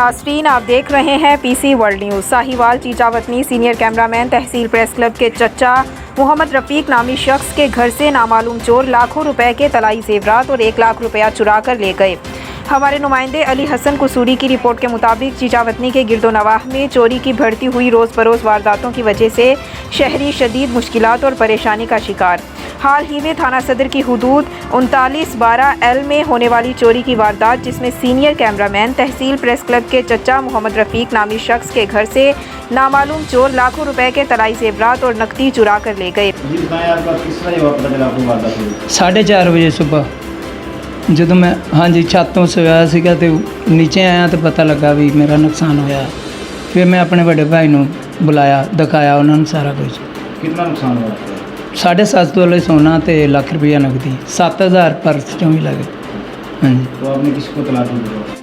नाज़रीन, आप देख रहे हैं PC World news. Sahiwal Chichawatni senior cameraman तहसील प्रेस क्लब के चच्चा मोहम्मद रफ़ीक नामी शख्स के घर से नामालूम चोर लाखों रुपए के तलाई जेवरात और 1 लाख रुपया चुरा कर ले गए। हमारे नुमाइंदे अली हसन कसूरी की रिपोर्ट के मुताबिक चीचावतनी के गिरदोनवाह में चोरी की बढ़ती हुई रोज़ बरोज़ वारदातों की वजह से शहरी शदीद मुश्किलात और परेशानी का शिकार। हाल ही में थाना सदर की हुदूद 3912L में होने वाली चोरी की वारदात, जिसमें सीनियर कैमरामैन तहसील प्रेस क्लब के चच्चा मोहम्मद रफ़ीक नामी शख्स के घर से नामालूम चोर लाखों रुपए के तलाई जेवरात और नकदी चुरा कर ले गए। 4:30 ਵਜੇ ਸੁਬਹ ਜਦੋਂ मैं हाँ जी छत तो सोया ਸੀਗਾ ਤੇ नीचे आया तो पता लगा भी मेरा नुकसान होया। फिर मैं अपने बड़े भाई ਨੂੰ बुलाया, दिखाया उन्होंने सारा कुछ। कितना नुकसान हुआ? 7.5 ਤੋਲੇ सोना तो 1 लाख रुपया नकदी, 7,000 पर्स चों भी लगे। हाँ जी। तो आपने किसको तलाश दी?